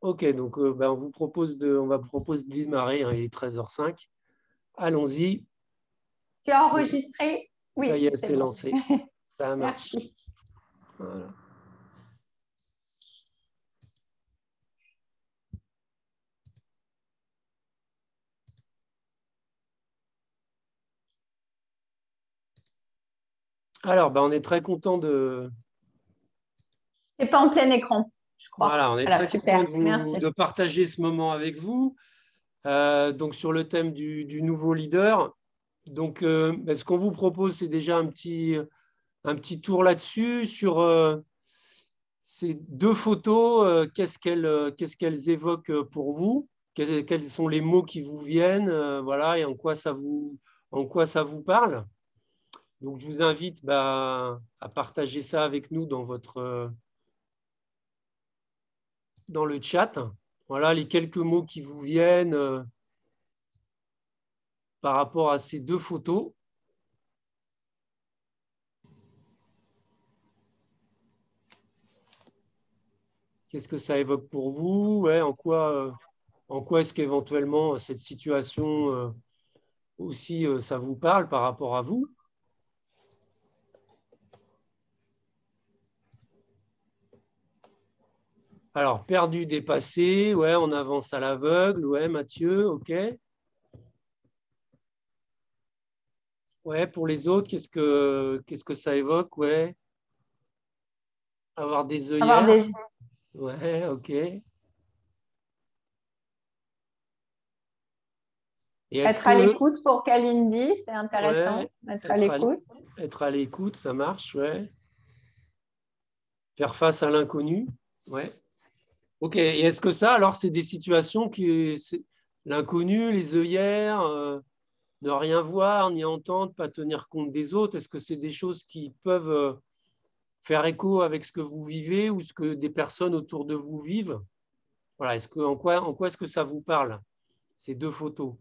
Ok, donc ben, on va vous propose de démarrer, hein, il est 13h05. Allons-y. Tu as enregistré? Ça y Oui, est, c'est c'est bon. lancé. Ça marche. Merci. Voilà. Alors, ben, on est très content de, C'est pas en plein écran, je crois. voilà, on est Voilà, très content super. Merci. de partager ce moment avec vous. Donc, sur le thème du nouveau leader. Donc, ben, ce qu'on vous propose, c'est déjà un petit tour là-dessus sur ces deux photos. Qu'est-ce qu'elles évoquent pour vous? Quels sont les mots qui vous viennent? Voilà, et en quoi ça vous parle? Donc, je vous invite bah, à partager ça avec nous dans le chat. Voilà les quelques mots qui vous viennent par rapport à ces deux photos. Qu'est-ce que ça évoque pour vous? Ouais, en quoi est-ce qu'éventuellement cette situation aussi ça vous parle par rapport à vous? Alors, perdu, dépassé, ouais, on avance à l'aveugle, ouais, Mathieu, ok. Ouais, pour les autres, qu'est-ce que ça évoque? Ouais, avoir des Avoir œillères, des... ouais, ok. Et est-ce Être à que, l'écoute pour Kalindi, c'est ouais, intéressant. Être à l'écoute. être à l'écoute, ça marche, ouais. Faire face à l'inconnu, ouais. Ok, et est-ce que ça, alors, c'est des situations l'inconnu, les œillères, ne rien voir, ni entendre, pas tenir compte des autres, est-ce que c'est des choses qui peuvent faire écho avec ce que vous vivez ou ce que des personnes autour de vous vivent? Voilà, en quoi est-ce que ça vous parle, ces deux photos?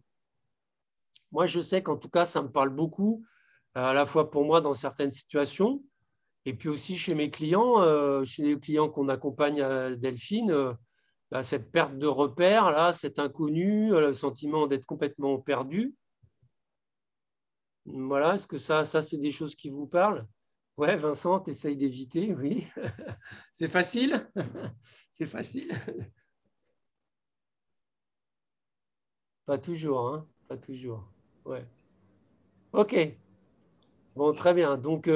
Moi, je sais qu'en tout cas, ça me parle beaucoup, à la fois pour moi dans certaines situations, et puis aussi chez mes clients, chez les clients qu'on accompagne à Delphine, bah, cette perte de repère, là, cet inconnu, le sentiment d'être complètement perdu. Voilà, est-ce que ça c'est des choses qui vous parlent? Ouais, Vincent, tu essayes d'éviter, oui. C'est facile? C'est facile? Pas toujours, hein? Pas toujours. Ouais. Ok. Bon, très bien. Donc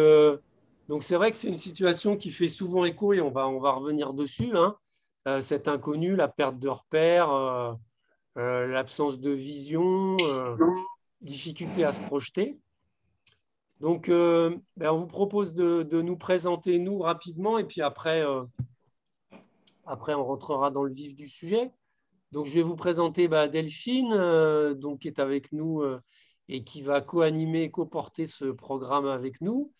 c'est vrai que c'est une situation qui fait souvent écho et on va revenir dessus, hein. Cet inconnu, la perte de repères, l'absence de vision, difficulté à se projeter. Donc, ben, on vous propose de nous présenter, nous, rapidement, et puis après, on rentrera dans le vif du sujet. Donc, je vais vous présenter bah, Delphine, donc, qui est avec nous et qui va co-animer, co-porter ce programme avec nous,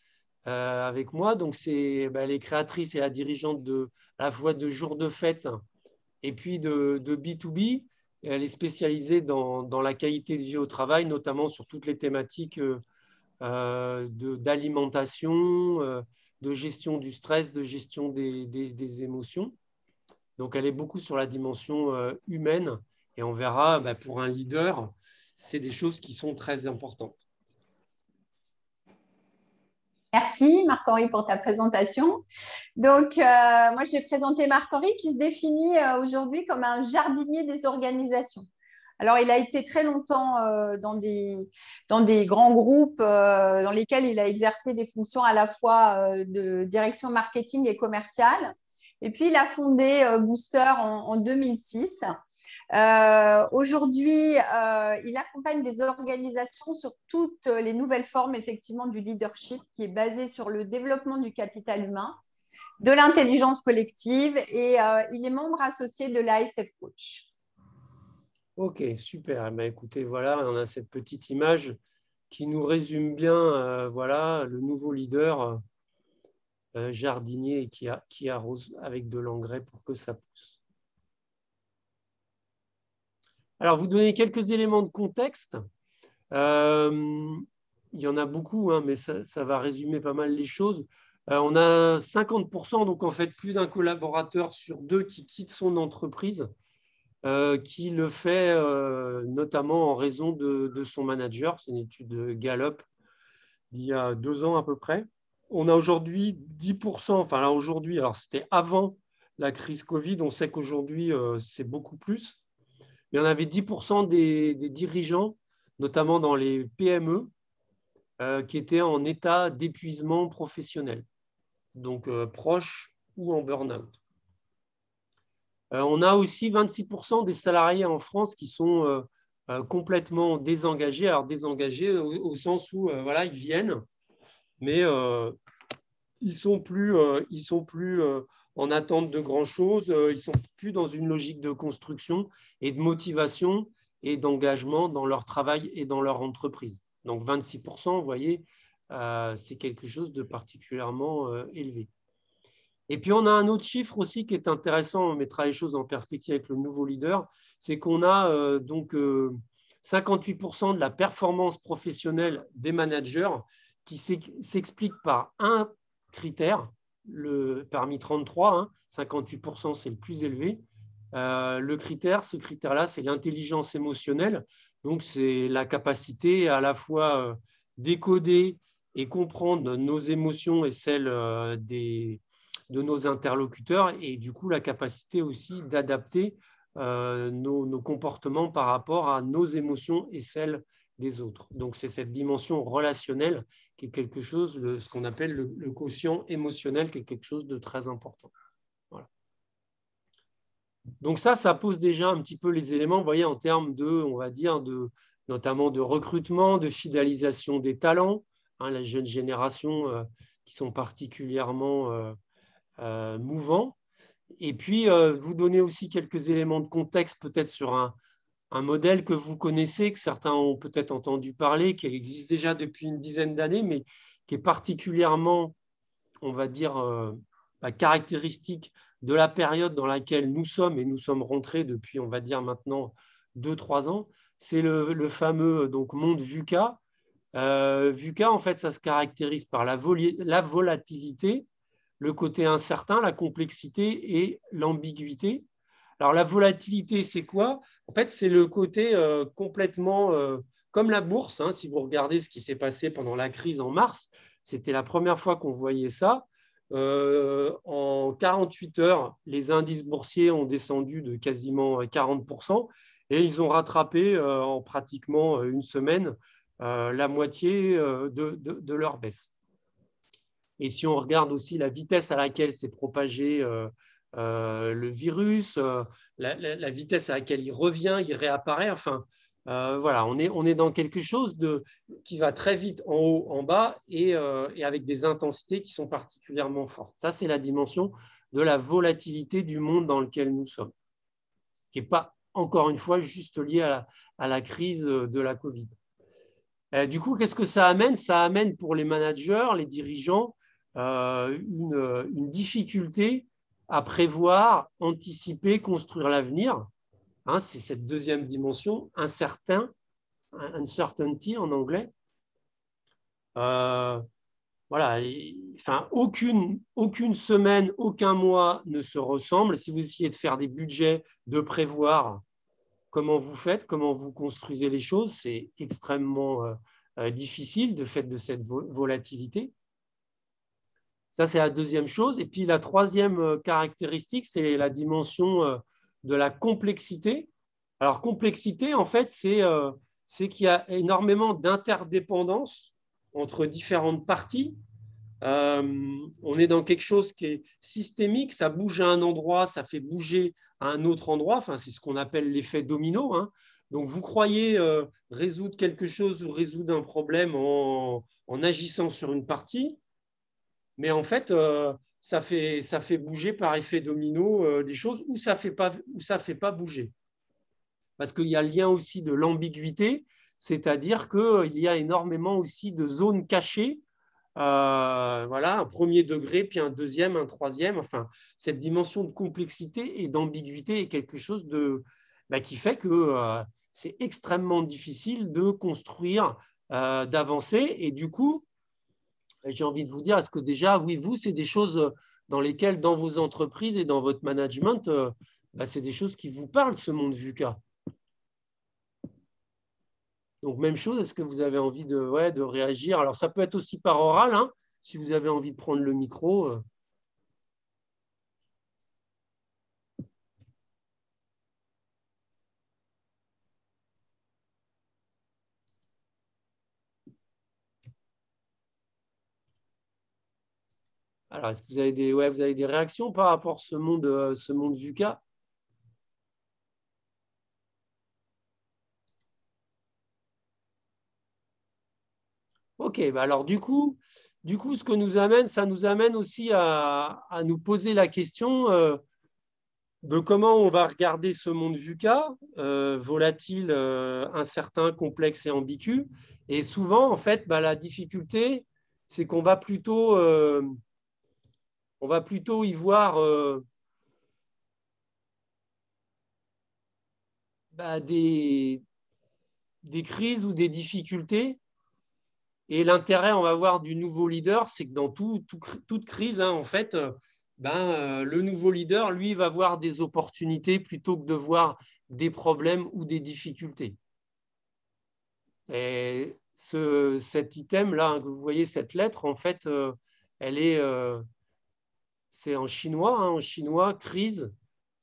avec moi. Donc, c'est bah, les créatrices et la dirigeante à la fois de jours de fête et puis de B2B. Et elle est spécialisée dans la qualité de vie au travail, notamment sur toutes les thématiques d'alimentation, de gestion du stress, de gestion des émotions. Donc, elle est beaucoup sur la dimension humaine et on verra, bah, pour un leader, c'est des choses qui sont très importantes. Merci Marc-Henri pour ta présentation. Donc, moi, je vais présenter Marc-Henri qui se définit aujourd'hui comme un jardinier des organisations. Alors, il a été très longtemps dans des grands groupes dans lesquels il a exercé des fonctions à la fois de direction marketing et commerciale. Et puis, il a fondé Booster en 2006. Aujourd'hui, il accompagne des organisations sur toutes les nouvelles formes effectivement du leadership qui est basé sur le développement du capital humain, de l'intelligence collective et il est membre associé de l'ASF Coach. Ok, super. Eh bien, écoutez, voilà, on a cette petite image qui nous résume bien voilà, le nouveau leader jardinier qui arrose avec de l'engrais pour que ça pousse. Alors, vous donnez quelques éléments de contexte. Il y en a beaucoup, hein, mais ça va résumer pas mal les choses. On a 50%, donc en fait plus d'un collaborateur sur deux qui quitte son entreprise, qui le fait notamment en raison de son manager. C'est une étude Gallup d'il y a 2 ans à peu près. On a aujourd'hui 10%, enfin là aujourd'hui, alors c'était avant la crise Covid, on sait qu'aujourd'hui c'est beaucoup plus, mais on avait 10% des dirigeants, notamment dans les PME, qui étaient en état d'épuisement professionnel, donc proche ou en burn-out. On a aussi 26% des salariés en France qui sont complètement désengagés. Alors désengagés au sens où voilà, ils viennent, mais ils sont plus en attente de grand-chose. Ils sont plus dans une logique de construction et de motivation et d'engagement dans leur travail et dans leur entreprise. Donc 26%, vous voyez, c'est quelque chose de particulièrement élevé. Et puis, on a un autre chiffre aussi qui est intéressant, on mettra les choses en perspective avec le nouveau leader, c'est qu'on a 58% de la performance professionnelle des managers qui s'explique par un critère, parmi 33, hein, 58% c'est le plus élevé. Ce critère-là, c'est l'intelligence émotionnelle. Donc, c'est la capacité à la fois décoder et comprendre nos émotions et celles de nos interlocuteurs et du coup la capacité aussi d'adapter nos comportements par rapport à nos émotions et celles des autres. Donc c'est cette dimension relationnelle qui est quelque chose, ce qu'on appelle le quotient émotionnel, qui est quelque chose de très important. Voilà. Donc ça pose déjà un petit peu les éléments, vous voyez, en termes de, on va dire, notamment de recrutement, de fidélisation des talents, hein, la jeune génération qui sont particulièrement mouvants. Et puis, vous donner aussi quelques éléments de contexte peut-être sur un modèle que vous connaissez, que certains ont peut-être entendu parler, qui existe déjà depuis une dizaine d'années, mais qui est particulièrement, on va dire, caractéristique de la période dans laquelle nous sommes, et nous sommes rentrés depuis, on va dire maintenant, 2-3 ans. C'est le fameux donc, monde VUCA. VUCA, en fait, ça se caractérise par la volatilité, le côté incertain, la complexité et l'ambiguïté. Alors, la volatilité, c'est quoi? En fait, c'est le côté complètement comme la bourse. Hein, si vous regardez ce qui s'est passé pendant la crise en mars, c'était la première fois qu'on voyait ça. En 48 heures, les indices boursiers ont descendu de quasiment 40% et ils ont rattrapé en pratiquement une semaine la moitié de leur baisse. Et si on regarde aussi la vitesse à laquelle s'est propagé le virus, la vitesse à laquelle il revient, il réapparaît, enfin, voilà, on est dans quelque chose qui va très vite en haut, en bas et avec des intensités qui sont particulièrement fortes. Ça, c'est la dimension de la volatilité du monde dans lequel nous sommes, qui n'est pas, encore une fois, juste liée à la crise de la Covid. Du coup, qu'est-ce que ça amène? Ça amène pour les managers, les dirigeants, une difficulté à prévoir, anticiper, construire l'avenir. Hein, c'est cette deuxième dimension, uncertainty en anglais. Voilà, enfin, aucune semaine, aucun mois ne se ressemble. Si vous essayez de faire des budgets, de prévoir comment vous faites, comment vous construisez les choses, c'est extrêmement difficile de fait de cette volatilité. Ça, c'est la deuxième chose. Et puis, la troisième caractéristique, c'est la dimension de la complexité. Alors, complexité, en fait, c'est qu'il y a énormément d'interdépendance entre différentes parties. On est dans quelque chose qui est systémique, ça bouge à un endroit, ça fait bouger à un autre endroit. Enfin, c'est ce qu'on appelle l'effet domino. Hein. Donc, vous croyez résoudre quelque chose ou résoudre un problème en agissant sur une partie, mais en fait, ça fait bouger par effet domino des choses ou ça fait pas bouger. Parce qu'il y a le lien aussi de l'ambiguïté, c'est-à-dire qu'il y a énormément aussi de zones cachées. Voilà, un premier degré, puis un deuxième, un troisième. Enfin, cette dimension de complexité et d'ambiguïté est quelque chose qui fait que c'est extrêmement difficile de construire, d'avancer. Et du coup, j'ai envie de vous dire, est-ce que déjà, oui, vous, c'est des choses dans lesquelles, dans vos entreprises et dans votre management, c'est des choses qui vous parlent, ce monde VUCA. Donc, même chose, est-ce que vous avez envie de réagir? Alors, ça peut être aussi par oral, hein, si vous avez envie de prendre le micro. Alors, est-ce que vous avez des réactions par rapport à ce monde VUCA? Ok, alors du coup, ce que ça nous amène aussi à nous poser la question de comment on va regarder ce monde VUCA, volatile, incertain, complexe et ambigu. Et souvent, en fait, la difficulté, c'est qu'on va plutôt y voir des crises ou des difficultés. Et l'intérêt, on va voir, du nouveau leader, c'est que dans toute crise, hein, en fait, le nouveau leader, lui, va voir des opportunités plutôt que de voir des problèmes ou des difficultés. Et cet item-là, hein, que vous voyez, cette lettre, en fait, c'est en chinois. Hein, en chinois, crise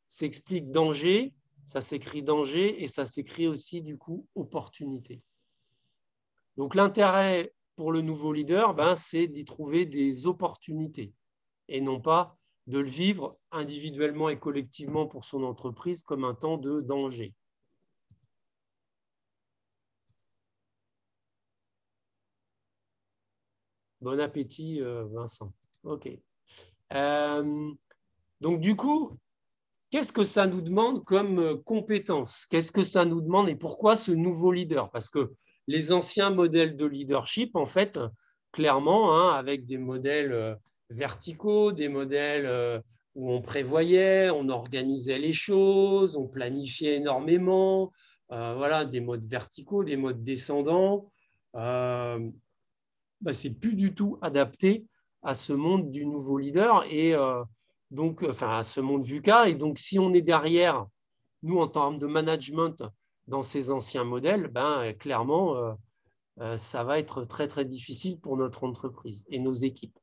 s'explique danger, ça s'écrit danger et ça s'écrit aussi, du coup, opportunité. Donc, l'intérêt pour le nouveau leader, c'est d'y trouver des opportunités et non pas de le vivre individuellement et collectivement pour son entreprise comme un temps de danger. Bon appétit, Vincent. OK. Donc, du coup, qu'est-ce que ça nous demande comme compétence? Qu'est-ce que ça nous demande et pourquoi ce nouveau leader? Parce que les anciens modèles de leadership, en fait, clairement, hein, avec des modèles verticaux, des modèles où on prévoyait, on organisait les choses, on planifiait énormément, voilà, des modes verticaux, des modes descendants. C'est plus du tout adapté à ce monde du nouveau leader et donc, à ce monde VUCA. Et donc, si on est derrière, nous, en termes de management, dans ces anciens modèles, clairement, ça va être très, très difficile pour notre entreprise et nos équipes.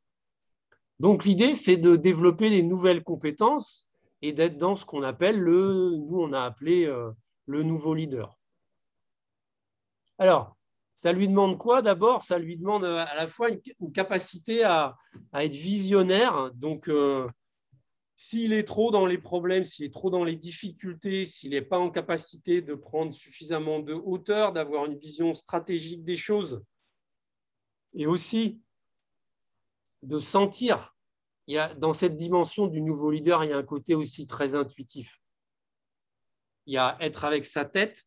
Donc, l'idée, c'est de développer des nouvelles compétences et d'être dans ce qu'on appelle nous, on a appelé le nouveau leader. Alors, ça lui demande quoi d'abord? Ça lui demande à la fois une capacité à être visionnaire. Donc, s'il est trop dans les problèmes, s'il est trop dans les difficultés, s'il n'est pas en capacité de prendre suffisamment de hauteur, d'avoir une vision stratégique des choses, et aussi de sentir, dans cette dimension du nouveau leader, il y a un côté aussi très intuitif. Il y a être avec sa tête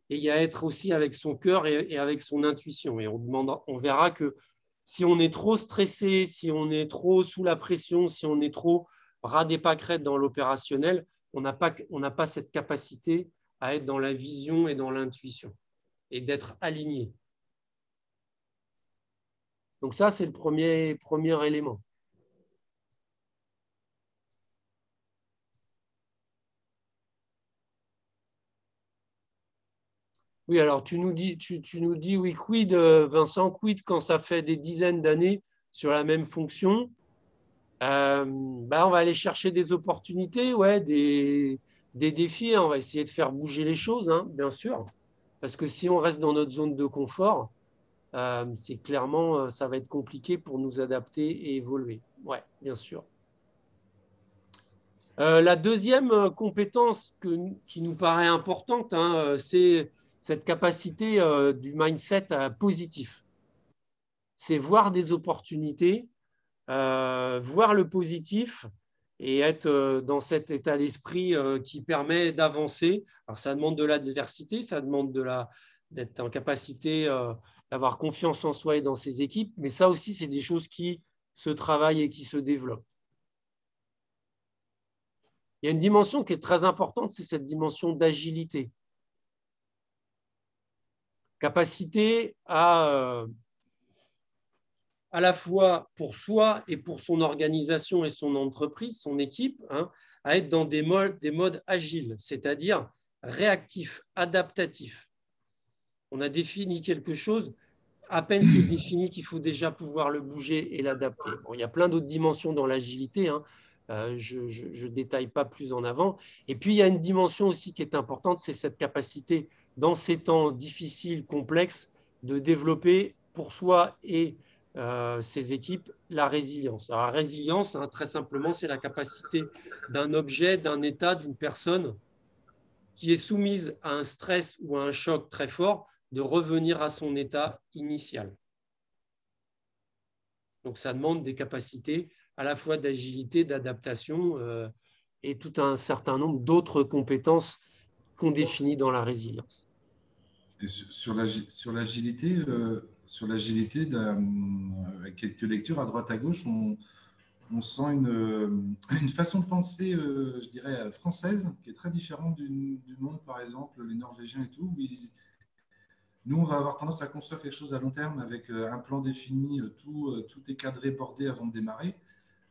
et il y a être aussi avec son cœur et avec son intuition. Et on verra que si on est trop stressé, si on est trop sous la pression, si on est trop ras des pâquerettes dans l'opérationnel, on n'a pas cette capacité à être dans la vision et dans l'intuition et d'être aligné. Donc ça, c'est le premier élément. Oui, alors tu nous dis, oui, quid, Vincent, quid quand ça fait des dizaines d'années sur la même fonction, on va aller chercher des opportunités, ouais, des défis, hein, on va essayer de faire bouger les choses, hein, bien sûr, parce que si on reste dans notre zone de confort, c'est clairement, ça va être compliqué pour nous adapter et évoluer. Ouais, bien sûr. La deuxième compétence qui nous paraît importante, hein, c'est cette capacité du mindset positif. C'est voir des opportunités, voir le positif et être dans cet état d'esprit qui permet d'avancer. Alors, ça demande de l'adversité, ça demande d'être en capacité d'avoir confiance en soi et dans ses équipes, mais ça aussi, c'est des choses qui se travaillent et qui se développent. Il y a une dimension qui est très importante, c'est cette dimension d'agilité. Capacité à à la fois pour soi et pour son organisation et son entreprise, son équipe, hein, à être dans des modes agiles, c'est-à-dire réactifs, adaptatifs. On a défini quelque chose, à peine c'est défini qu'il faut déjà pouvoir le bouger et l'adapter. Bon, il y a plein d'autres dimensions dans l'agilité, hein. Je ne détaille pas plus en avant. Et puis, il y a une dimension aussi qui est importante, c'est cette capacité, dans ces temps difficiles, complexes, de développer pour soi et ses équipes la résilience. Alors, la résilience, hein, très simplement, c'est la capacité d'un objet, d'un état, d'une personne qui est soumise à un stress ou à un choc très fort de revenir à son état initial. Donc, ça demande des capacités à la fois d'agilité, d'adaptation et tout un certain nombre d'autres compétences qu'on définit dans la résilience. Et sur l'agilité, avec quelques lectures à droite à gauche, on sent une façon de penser, je dirais, française, qui est très différente du monde, par exemple, les Norvégiens et tout. Nous, on va avoir tendance à construire quelque chose à long terme avec un plan défini, tout est cadré, bordé avant de démarrer.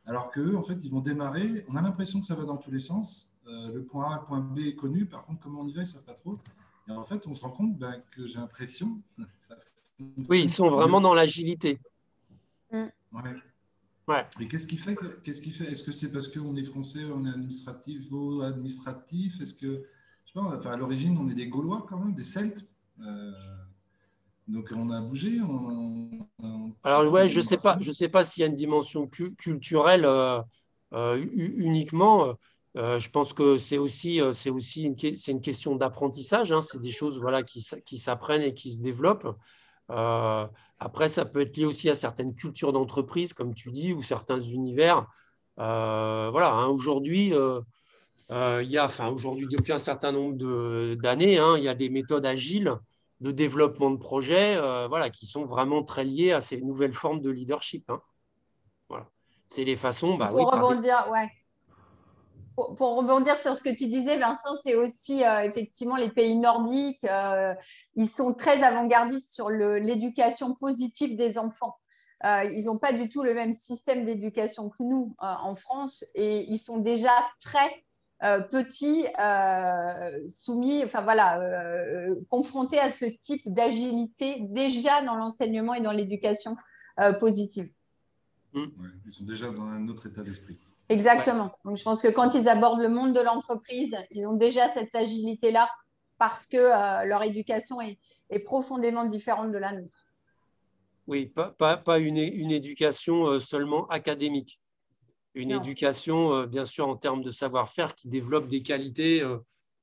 Alors qu'eux, en fait, ils vont démarrer. On a l'impression que ça va dans tous les sens. Le point A, le point B est connu. Par contre, comment on y va, ils ne savent pas trop. Et en fait, on se rend compte que j'ai l'impression ça oui, ils sont vraiment dans l'agilité. Ouais. Ouais. Et qu'est-ce qui fait Est-ce que c'est parce qu'on est français, on est administratif? Est-ce que, je sais pas, enfin, à l'origine, on est des Gaulois quand même, des Celtes. Donc on a bougé. Alors ouais, je sais pas s'il y a une dimension culturelle uniquement. Je pense que c'est aussi une question d'apprentissage, hein. C'est des choses voilà, qui s'apprennent et qui se développent. Après, ça peut être lié aussi à certaines cultures d'entreprise, comme tu dis, ou certains univers. Voilà, hein, aujourd'hui, aujourd'hui, depuis un certain nombre d'années, hein, il y a des méthodes agiles de développement de projets voilà, qui sont vraiment très liées à ces nouvelles formes de leadership, hein. Voilà. C'est les façons, Et oui, pour rebondir, ouais. Pour rebondir sur ce que tu disais, Vincent, c'est aussi effectivement les pays nordiques, ils sont très avant-gardistes sur l'éducation positive des enfants. Ils n'ont pas du tout le même système d'éducation que nous en France et ils sont déjà très petits, soumis, enfin voilà, confrontés à ce type d'agilité déjà dans l'enseignement et dans l'éducation positive. Ouais, ils sont déjà dans un autre état d'esprit. Exactement. Donc, je pense que quand ils abordent le monde de l'entreprise, ils ont déjà cette agilité-là parce que leur éducation est profondément différente de la nôtre. Oui, pas une éducation seulement académique. Une Non. éducation, bien sûr, en termes de savoir-faire qui développe des qualités,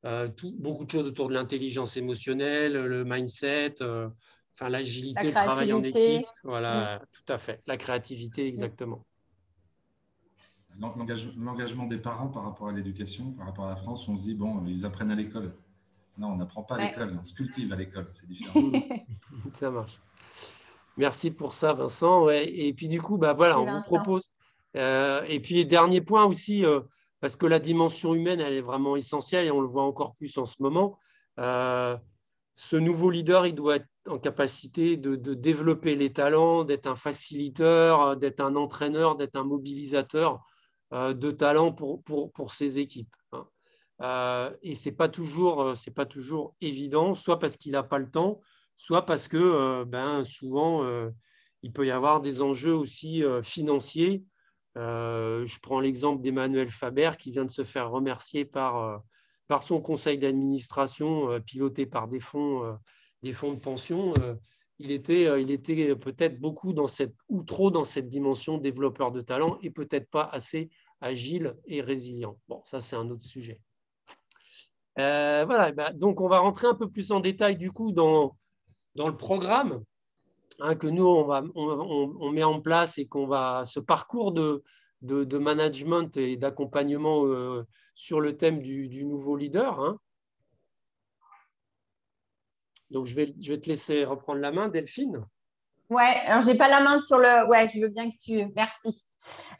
beaucoup de choses autour de l'intelligence émotionnelle, le mindset, l'agilité, le travail en équipe. Voilà, tout à fait. La créativité, exactement. L'engagement des parents par rapport à l'éducation, par rapport à la France, on se dit, bon, ils apprennent à l'école. Non, on n'apprend pas à l'école, on se cultive à l'école, c'est différent. Ça marche. Merci pour ça, Vincent. Ouais. Et puis du coup, voilà, on vous propose. Et puis, dernier point aussi, parce que la dimension humaine, elle est vraiment essentielle et on le voit encore plus en ce moment. Ce nouveau leader, il doit être en capacité de développer les talents, d'être un facilitateur, d'être un entraîneur, d'être un mobilisateur de talents pour ses équipes, hein. Et ce n'est pas toujours évident, soit parce qu'il n'a pas le temps, soit parce que souvent, il peut y avoir des enjeux aussi financiers. Je prends l'exemple d'Emmanuel Faber qui vient de se faire remercier par son conseil d'administration piloté par des fonds de pension. Il était peut-être beaucoup ou trop dans cette dimension développeur de talent et peut-être pas assez agile et résilient. Bon, ça, c'est un autre sujet. Voilà, donc on va rentrer un peu plus en détail du coup dans le programme, hein, que nous, on met en place et ce parcours de management et d'accompagnement sur le thème du nouveau leader, hein. Donc, je vais te laisser reprendre la main, Delphine. Ouais, alors j'ai pas la main sur le. Ouais, je veux bien que tu. Merci.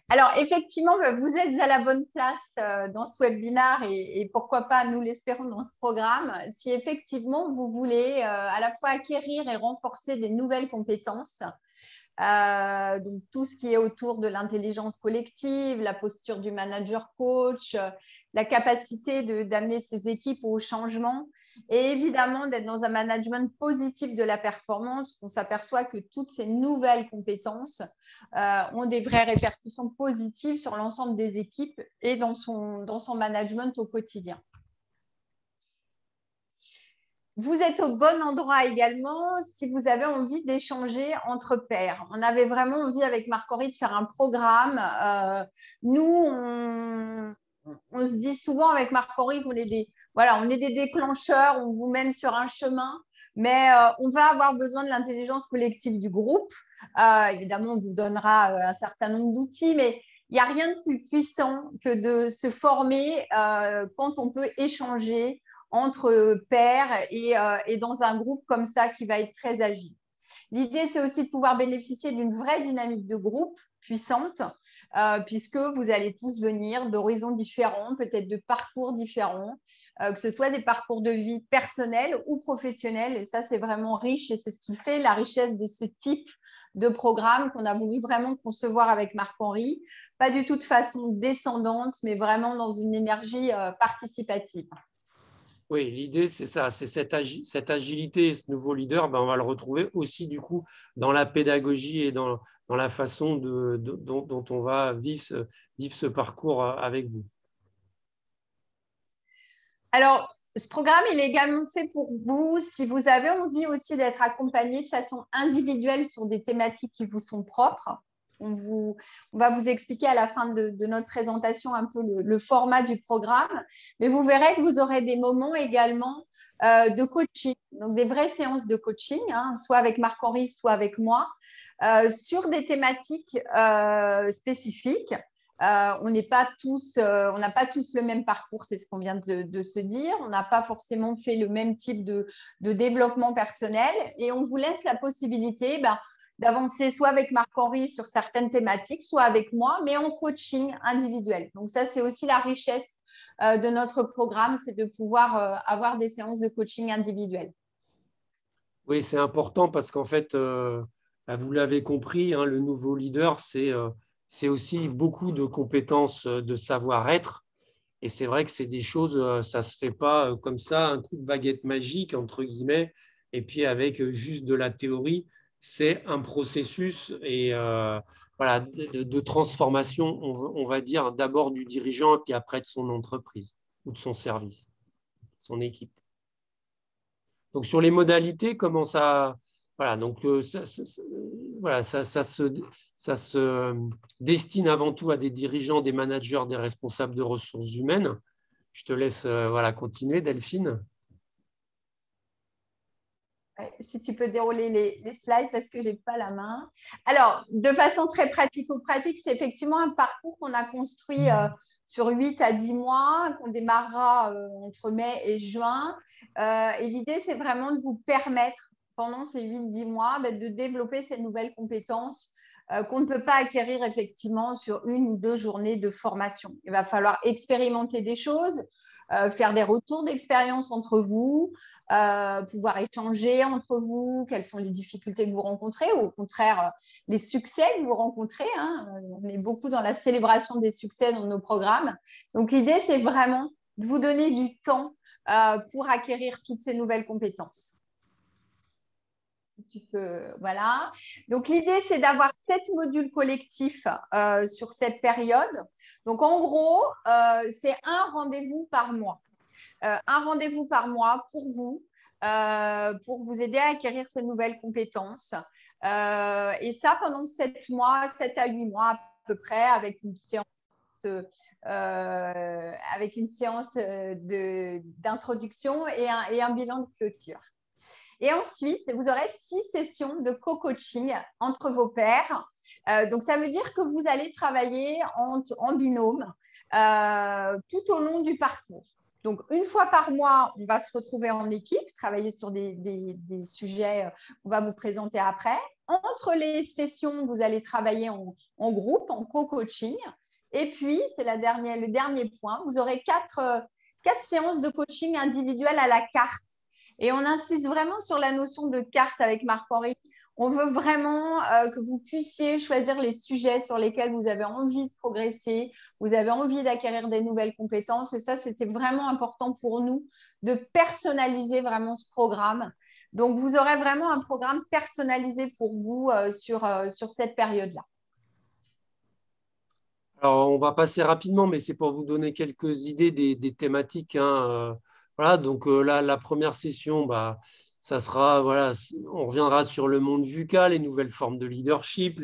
Alors, effectivement, vous êtes à la bonne place dans ce webinaire et pourquoi pas, nous l'espérons, dans ce programme. Si effectivement, vous voulez à la fois acquérir et renforcer des nouvelles compétences, Donc, tout ce qui est autour de l'intelligence collective, la posture du manager coach, la capacité d'amener ses équipes au changement et évidemment d'être dans un management positif de la performance. On s'aperçoit que toutes ces nouvelles compétences ont des vraies répercussions positives sur l'ensemble des équipes et dans son management au quotidien. Vous êtes au bon endroit également si vous avez envie d'échanger entre pairs. On avait vraiment envie avec Marc-Henri de faire un programme. Nous, on se dit souvent avec Marc-Henri qu'on est on est des déclencheurs, on vous mène sur un chemin, mais on va avoir besoin de l'intelligence collective du groupe. Évidemment, on vous donnera un certain nombre d'outils, mais il n'y a rien de plus puissant que de se former quand on peut échanger entre pairs et dans un groupe comme ça qui va être très agile. L'idée, c'est aussi de pouvoir bénéficier d'une vraie dynamique de groupe puissante, puisque vous allez tous venir d'horizons différents, peut-être de parcours différents, que ce soit des parcours de vie personnels ou professionnels. Et ça, c'est vraiment riche et c'est ce qui fait la richesse de ce type de programme qu'on a voulu vraiment concevoir avec Marc-Henri. Pas du tout de façon descendante, mais vraiment dans une énergie participative. Oui, l'idée, c'est ça, c'est cette agilité, ce nouveau leader, on va le retrouver aussi du coup dans la pédagogie et dans la façon dont on va vivre ce parcours avec vous. Alors, ce programme, il est également fait pour vous si vous avez envie aussi d'être accompagné de façon individuelle sur des thématiques qui vous sont propres. On va vous expliquer à la fin de notre présentation un peu le format du programme, mais vous verrez que vous aurez des moments également de coaching, donc des vraies séances de coaching, soit avec Marc-Henri, soit avec moi, sur des thématiques spécifiques. On n'a pas tous le même parcours, c'est ce qu'on vient de se dire. On n'a pas forcément fait le même type de développement personnel et on vous laisse la possibilité d'avancer soit avec Marc-Henri sur certaines thématiques, soit avec moi, mais en coaching individuel. Donc ça, c'est aussi la richesse de notre programme, c'est de pouvoir avoir des séances de coaching individuelles. Oui, c'est important parce qu'en fait, vous l'avez compris, le nouveau leader, c'est aussi beaucoup de compétences de savoir-être. Et c'est vrai que c'est des choses, ça ne se fait pas comme ça, un coup de baguette magique, entre guillemets, et puis avec juste de la théorie. C'est un processus de transformation, on va dire, d'abord du dirigeant et puis après de son entreprise ou de son service, son équipe. Donc, sur les modalités, comment ça… Voilà, donc ça se destine avant tout à des dirigeants, des managers, des responsables de ressources humaines. Je te laisse continuer, Delphine. Si tu peux dérouler les slides parce que je n'ai pas la main. Alors, de façon très pratico-pratique, c'est effectivement un parcours qu'on a construit sur 8 à 10 mois, qu'on démarrera entre mai et juin. Et l'idée, c'est vraiment de vous permettre, pendant ces 8-10 mois, de développer ces nouvelles compétences qu'on ne peut pas acquérir effectivement sur 1 ou 2 journées de formation. Il va falloir expérimenter des choses, faire des retours d'expérience entre vous, pouvoir échanger entre vous, quelles sont les difficultés que vous rencontrez ou au contraire les succès que vous rencontrez. On est beaucoup dans la célébration des succès dans nos programmes. Donc, l'idée, c'est vraiment de vous donner du temps pour acquérir toutes ces nouvelles compétences. Si tu peux, voilà. Donc, l'idée, c'est d'avoir 7 modules collectifs sur cette période. Donc, en gros, c'est un rendez-vous par mois. Un rendez-vous par mois pour vous aider à acquérir ces nouvelles compétences. Et ça, pendant 7 mois, 7 à 8 mois à peu près, avec une séance d'introduction et un bilan de clôture. Et ensuite, vous aurez 6 sessions de co-coaching entre vos pairs. Donc, ça veut dire que vous allez travailler en binôme tout au long du parcours. Donc, une fois par mois, on va se retrouver en équipe, travailler sur des sujets qu'on va vous présenter après. Entre les sessions, vous allez travailler en groupe, en co-coaching. Et puis, c'est le dernier point, vous aurez 4 séances de coaching individuelles à la carte. Et on insiste vraiment sur la notion de carte avec Marc-Henri. On veut vraiment que vous puissiez choisir les sujets sur lesquels vous avez envie de progresser, vous avez envie d'acquérir des nouvelles compétences. Et ça, c'était vraiment important pour nous de personnaliser vraiment ce programme. Donc, vous aurez vraiment un programme personnalisé pour vous sur cette période-là. Alors, on va passer rapidement, mais c'est pour vous donner quelques idées des thématiques, hein. Voilà, donc là, la première session, bah, ça sera, voilà, on reviendra sur le monde VUCA, les nouvelles formes de leadership,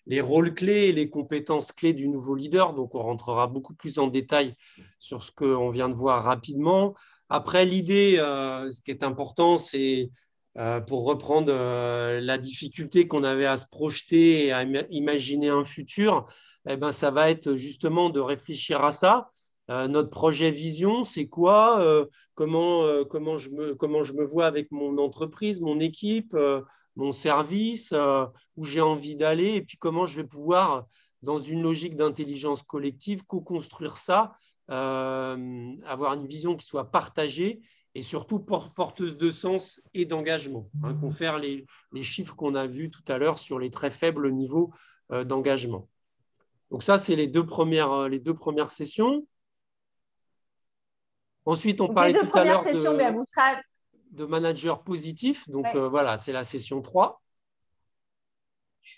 les rôles clés et les compétences clés du nouveau leader. Donc, on rentrera beaucoup plus en détail sur ce qu'on vient de voir rapidement. Après, l'idée, ce qui est important, c'est pour reprendre la difficulté qu'on avait à se projeter et à imaginer un futur, eh ben, ça va être justement de réfléchir à ça. Notre projet vision, c'est quoi? Comment je me vois avec mon entreprise, mon équipe, mon service, où j'ai envie d'aller, et puis comment je vais pouvoir, dans une logique d'intelligence collective, co-construire ça, avoir une vision qui soit partagée et surtout porteuse de sens et d'engagement. Hein, confère les chiffres qu'on a vus tout à l'heure sur les très faibles niveaux d'engagement. Donc ça, c'est les deux premières sessions. Ensuite, on parlait tout à l'heure de manager positif. Donc voilà, c'est la session 3.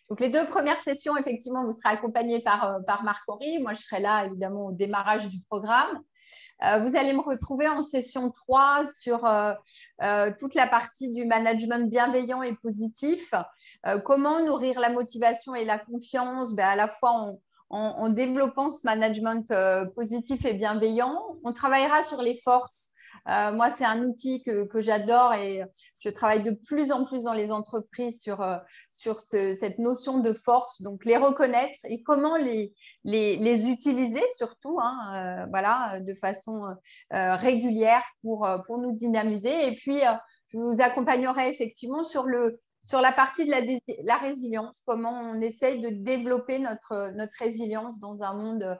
Donc, les 2 premières sessions, effectivement, vous serez accompagné par Marc-Henri. Moi, je serai là, évidemment, au démarrage du programme. Vous allez me retrouver en session 3 sur toute la partie du management bienveillant et positif. Comment nourrir la motivation et la confiance, à la fois en développant ce management positif et bienveillant. On travaillera sur les forces. Moi, c'est un outil que j'adore et je travaille de plus en plus dans les entreprises sur cette notion de force. Donc, les reconnaître et comment les utiliser surtout, hein, voilà, de façon régulière pour nous dynamiser. Et puis, je vous accompagnerai effectivement sur la partie de la résilience, comment on essaye de développer notre résilience dans un monde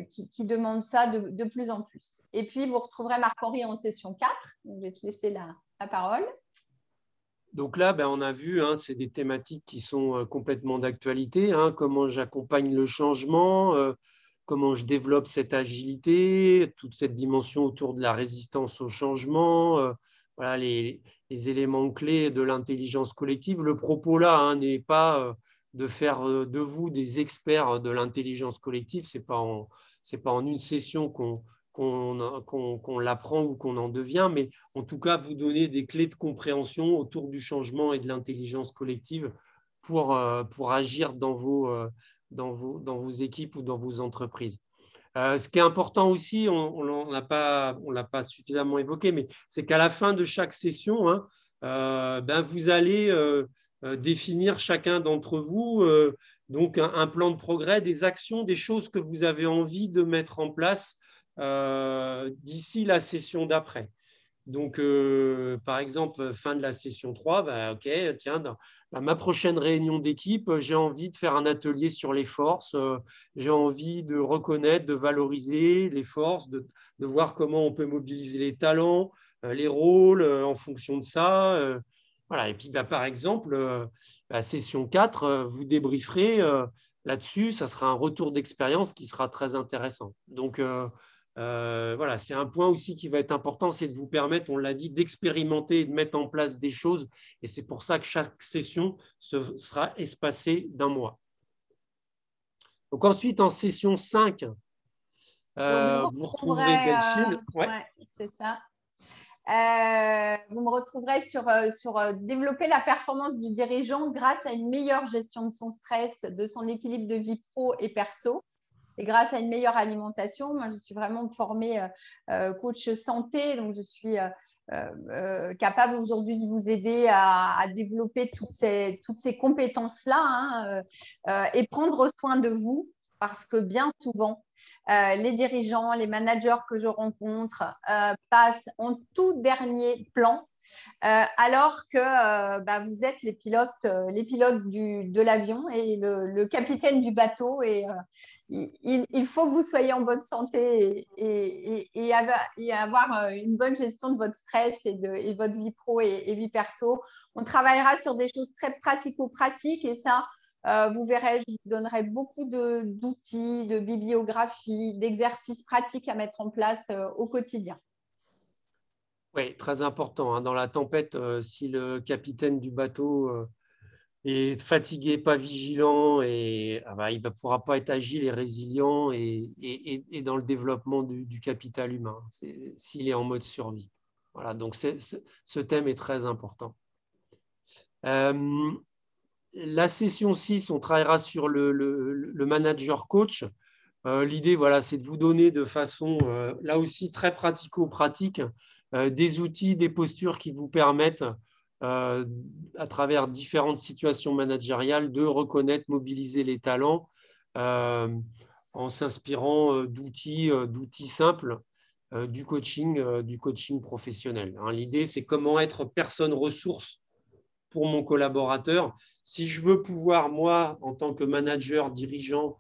qui demande ça de plus en plus. Et puis, vous retrouverez Marc-Henri en session 4. Donc, je vais te laisser la parole. Donc là, on a vu, hein, c'est des thématiques qui sont complètement d'actualité. Hein, comment j'accompagne le changement, comment je développe cette agilité, toute cette dimension autour de la résistance au changement, voilà, les éléments clés de l'intelligence collective. Le propos là, hein, n'est pas de faire de vous des experts de l'intelligence collective. C'est pas en une session qu'on l'apprend ou qu'on en devient, mais en tout cas, vous donner des clés de compréhension autour du changement et de l'intelligence collective pour agir dans vos équipes ou dans vos entreprises. Ce qui est important aussi, on ne l'a pas suffisamment évoqué, mais c'est qu'à la fin de chaque session, hein, vous allez définir chacun d'entre vous donc un plan de progrès, des actions, des choses que vous avez envie de mettre en place d'ici la session d'après. Donc, par exemple, fin de la session 3, OK, tiens, dans ma prochaine réunion d'équipe, j'ai envie de faire un atelier sur les forces, j'ai envie de reconnaître, de valoriser les forces, de voir comment on peut mobiliser les talents, les rôles en fonction de ça. Voilà. Et puis, par exemple, la session 4, vous débrieferez là-dessus, ça sera un retour d'expérience qui sera très intéressant. Donc, voilà, c'est un point aussi qui va être important, c'est de vous permettre, on l'a dit, d'expérimenter et de mettre en place des choses. Et c'est pour ça que chaque session sera espacée d'1 mois. Donc ensuite, en session 5, vous retrouverez Delphine. Ouais, c'est ça. Vous me retrouverez sur développer la performance du dirigeant grâce à une meilleure gestion de son stress, de son équilibre de vie pro et perso. Et grâce à une meilleure alimentation, moi, je suis vraiment formée coach santé, donc je suis capable aujourd'hui de vous aider à développer toutes ces compétences-là, hein, et prendre soin de vous parce que bien souvent, les dirigeants, les managers que je rencontre passent en tout dernier plan, alors que vous êtes les pilotes de l'avion et le capitaine du bateau. Et il faut que vous soyez en bonne santé et avoir une bonne gestion de votre stress et de votre vie pro et vie perso. On travaillera sur des choses très pratico-pratiques et ça, vous verrez, je vous donnerai beaucoup d'outils, de bibliographies, d'exercices pratiques à mettre en place au quotidien. Oui, très important. Hein. Dans la tempête, si le capitaine du bateau est fatigué, pas vigilant, il ne pourra pas être agile et résilient et dans le développement du capital humain, s'il est en mode survie. Voilà, donc ce thème est très important. La session 6, on travaillera sur le manager coach. L'idée, voilà, c'est de vous donner de façon, là aussi, très pratico-pratique, des outils, des postures qui vous permettent, à travers différentes situations managériales, de reconnaître, mobiliser les talents en s'inspirant d'outils simples du coaching professionnel. Hein, l'idée, c'est comment être personne ressource pour mon collaborateur. Si je veux pouvoir, moi, en tant que manager, dirigeant,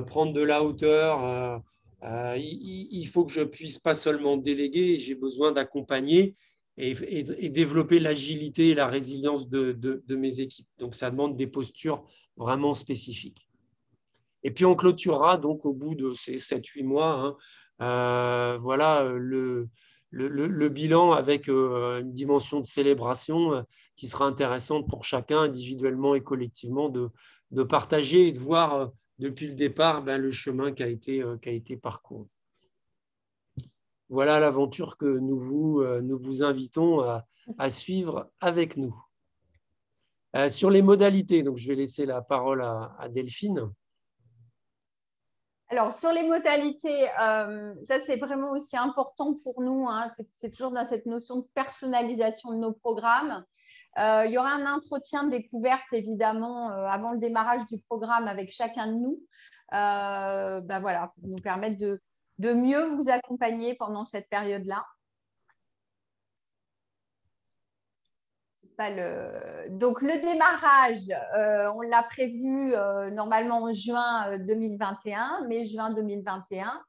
prendre de la hauteur, il faut que je puisse pas seulement déléguer, j'ai besoin d'accompagner et développer l'agilité et la résilience de mes équipes. Donc, ça demande des postures vraiment spécifiques. Et puis, on clôturera donc au bout de ces 7-8 mois, voilà, le bilan avec une dimension de célébration qui sera intéressante pour chacun individuellement et collectivement de partager et de voir depuis le départ le chemin qui a été parcouru. Voilà l'aventure que nous vous invitons à suivre avec nous. Sur les modalités, donc je vais laisser la parole à Delphine. Alors, sur les modalités, ça, c'est vraiment aussi important pour nous. Hein, c'est toujours dans cette notion de personnalisation de nos programmes. Il y aura un entretien de découverte, évidemment, avant le démarrage du programme avec chacun de nous. Voilà, pour nous permettre de mieux vous accompagner pendant cette période-là. Donc, le démarrage, on l'a prévu normalement en juin 2021, mai-juin 2021.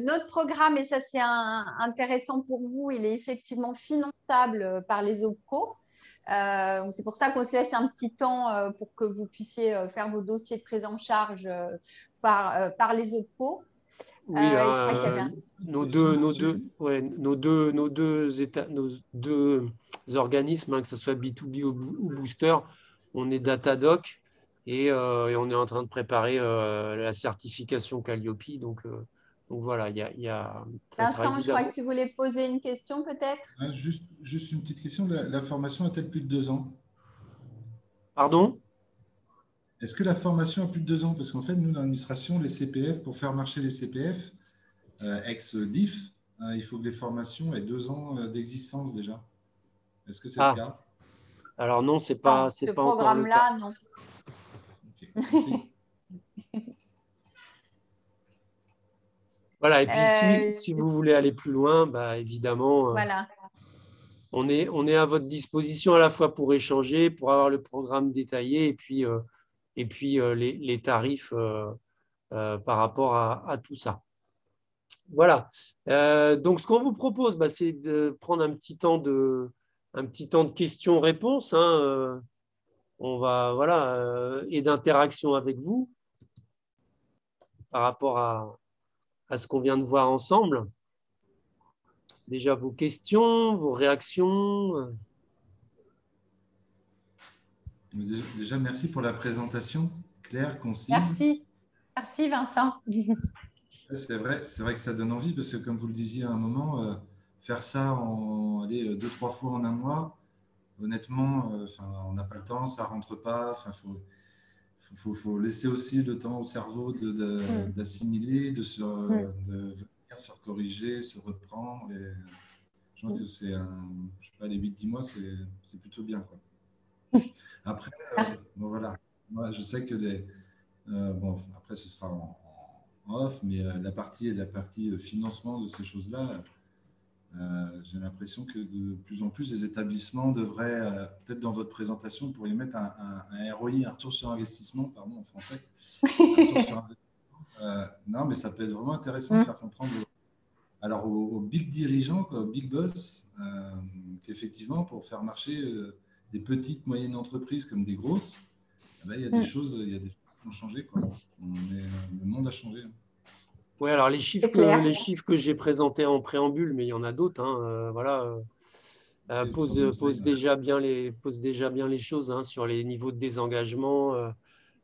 Notre programme, et ça c'est intéressant pour vous, il est effectivement finançable par les OPCO. C'est pour ça qu'on se laisse un petit temps pour que vous puissiez faire vos dossiers de prise en charge par les OPCO. Oui, nos deux organismes, que ce soit B2B ou Booster, on est Datadoc et on est en train de préparer la certification Calliope. Donc voilà, Vincent, je crois que tu voulais poser une question peut-être. Juste une petite question. La formation a-t-elle plus de 2 ans? Pardon? Est-ce que la formation a plus de 2 ans? Parce qu'en fait, nous, dans l'administration, les CPF, pour faire marcher les CPF, ex-DIF, il faut que les formations aient 2 ans d'existence déjà. Est-ce que c'est le cas? Alors non, c'est pas encore le cas. Non. Okay, merci. Voilà, et puis si vous voulez aller plus loin, évidemment, voilà. on est à votre disposition à la fois pour échanger, pour avoir le programme détaillé et puis les tarifs par rapport à tout ça. Voilà. Donc, ce qu'on vous propose, c'est de prendre un petit temps de questions-réponses. Hein, on va, voilà, et d'interaction avec vous par rapport à ce qu'on vient de voir ensemble. Déjà, vos questions, vos réactions. Déjà, merci pour la présentation claire, concise. Merci Vincent. C'est vrai que ça donne envie parce que, comme vous le disiez à un moment, faire ça en 2-3 fois en un mois, honnêtement, on n'a pas le temps, ça ne rentre pas. Faut laisser aussi le temps au cerveau d'assimiler, de venir se corriger, se reprendre. Et je pense que c'est je sais pas, les 8-10 mois, c'est plutôt bien, quoi. Après, bon, voilà. Moi, je sais que Bon, après, ce sera en off, mais la partie financement de ces choses-là, j'ai l'impression que de plus en plus, les établissements devraient, peut-être dans votre présentation, vous pourriez mettre un ROI, un retour sur investissement, pardon, en français. Un retour sur investissement. Non, mais ça peut être vraiment intéressant de faire comprendre alors aux big dirigeants, quoi, aux big boss, qu'effectivement, pour faire marcher des petites, moyennes entreprises comme des grosses, eh ben, il y a des choses qui ont changé, quoi. Le monde a changé. Oui, alors les C'est clair. chiffres que j'ai présentés en préambule, mais il y en a d'autres, hein, voilà, Et le troisième pose slide, déjà bien les choses, hein, sur les niveaux de désengagement,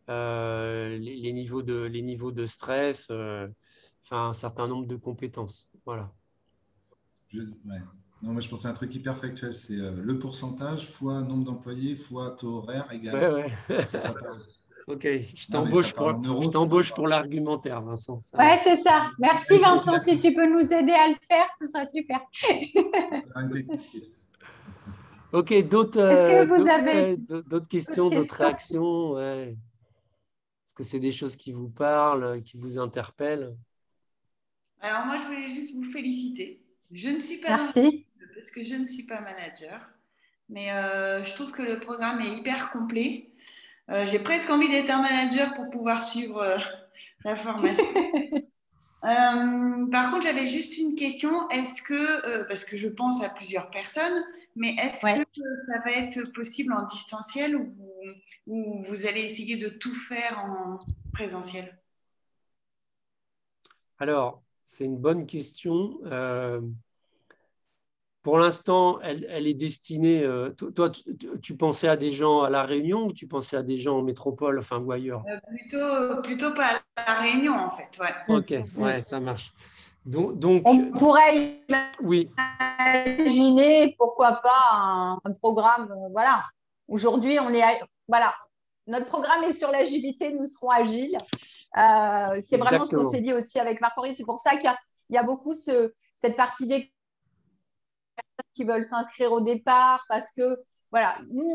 les niveaux de stress, enfin, un certain nombre de compétences. Voilà. ouais. Non, moi, je pensais à un truc hyper factuel, c'est le pourcentage fois nombre d'employés fois taux horaire égal. Ouais, ouais. Ça parle. Ok, Non, mais ça parle en je euros, ça t'embauche marche pour l'argumentaire, Vincent. Ça Ouais, marche. c'est ça. Merci Vincent, si tu peux nous aider à le faire, ce sera super. pas. Une technique. Ok, Est-ce que vous avez d'autres d'autres questions, d'autres questions? réactions, ouais. Est-ce que c'est des choses qui vous parlent, qui vous interpellent? Alors moi, je voulais juste vous féliciter. Je ne suis pas dans Merci. l'équipe parce que je ne suis pas manager, mais je trouve que le programme est hyper complet. J'ai presque envie d'être un manager pour pouvoir suivre la formation. Par contre, j'avais juste une question. Est-ce que, parce que je pense à plusieurs personnes, mais est-ce Ouais. que ça va être possible en distanciel ou vous allez essayer de tout faire en présentiel? Alors, c'est une bonne question. Pour l'instant, elle est destinée. Toi, tu pensais à des gens à La Réunion ou tu pensais à des gens en métropole, enfin, ou ailleurs? Plutôt pas à La Réunion, en fait. Ouais. Ok, Mm. ouais, ça marche. Donc, On pourrait oui, imaginer, pourquoi pas, un programme. Voilà. Aujourd'hui, voilà. Notre programme est sur l'agilité, nous serons agiles. C'est vraiment ce qu'on exactement. s'est dit aussi avec Marc-Henri. C'est pour ça qu'il y a beaucoup cette partie des qui veulent s'inscrire au départ parce que, voilà, nous,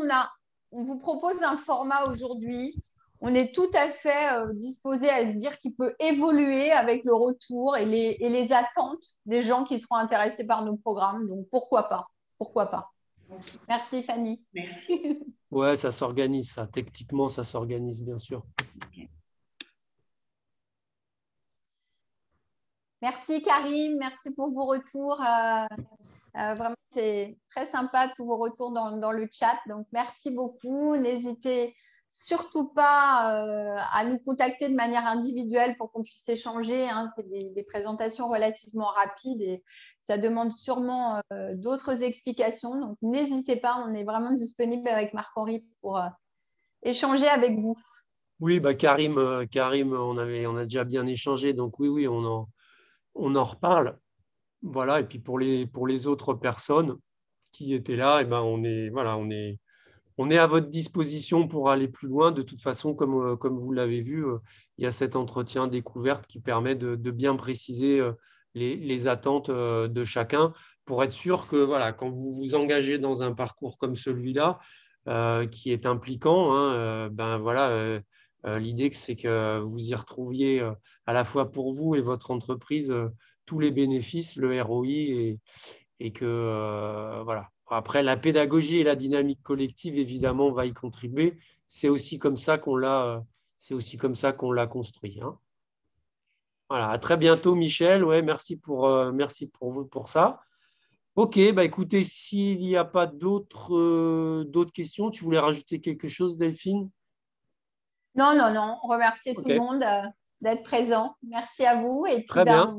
on vous propose un format aujourd'hui. On est tout à fait disposé à se dire qu'il peut évoluer avec le retour et les attentes des gens qui seront intéressés par nos programmes. Donc, pourquoi pas? Pourquoi pas? Okay. Merci, Fanny. Merci. Ouais, ça s'organise, ça. Techniquement, ça s'organise, bien sûr. Okay. Merci, Karim. Merci pour vos retours. Vraiment, c'est très sympa tous vos retours dans le chat. Donc, merci beaucoup. N'hésitez surtout pas à nous contacter de manière individuelle pour qu'on puisse échanger. Hein. C'est des présentations relativement rapides et ça demande sûrement d'autres explications. Donc, n'hésitez pas. On est vraiment disponible avec Marc-Henri pour échanger avec vous. Oui, bah Karim, on a déjà bien échangé. Donc, oui, on en reparle. Voilà. Et puis, pour les autres personnes qui étaient là, et ben, on est à votre disposition pour aller plus loin. De toute façon, comme vous l'avez vu, il y a cet entretien découverte qui permet de bien préciser les attentes de chacun pour être sûr que voilà, quand vous vous engagez dans un parcours comme celui-là, qui est impliquant, hein, ben voilà, l'idée c'est que vous y retrouviez à la fois pour vous et votre entreprise tous les bénéfices, le ROI et que voilà. Après, la pédagogie et la dynamique collective, évidemment, va y contribuer. C'est aussi comme ça qu'on l'a construit. Hein. Voilà, à très bientôt, Michel. Ouais, merci pour ça. Ok, bah écoutez, s'il n'y a pas d'autres questions, tu voulais rajouter quelque chose, Delphine? Non. Remercier tout le Ok, monde d'être présent. Merci à vous. Et puis, très bien.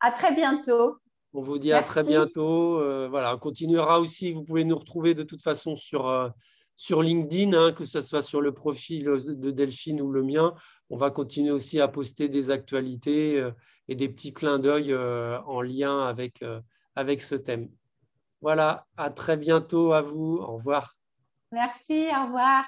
à très bientôt. On vous dit à très Merci. bientôt. Voilà, on continuera aussi. Vous pouvez nous retrouver de toute façon sur LinkedIn, hein, que ce soit sur le profil de Delphine ou le mien. On va continuer aussi à poster des actualités et des petits clins d'œil en lien avec ce thème. Voilà, à très bientôt à vous. Au revoir. Merci. Au revoir.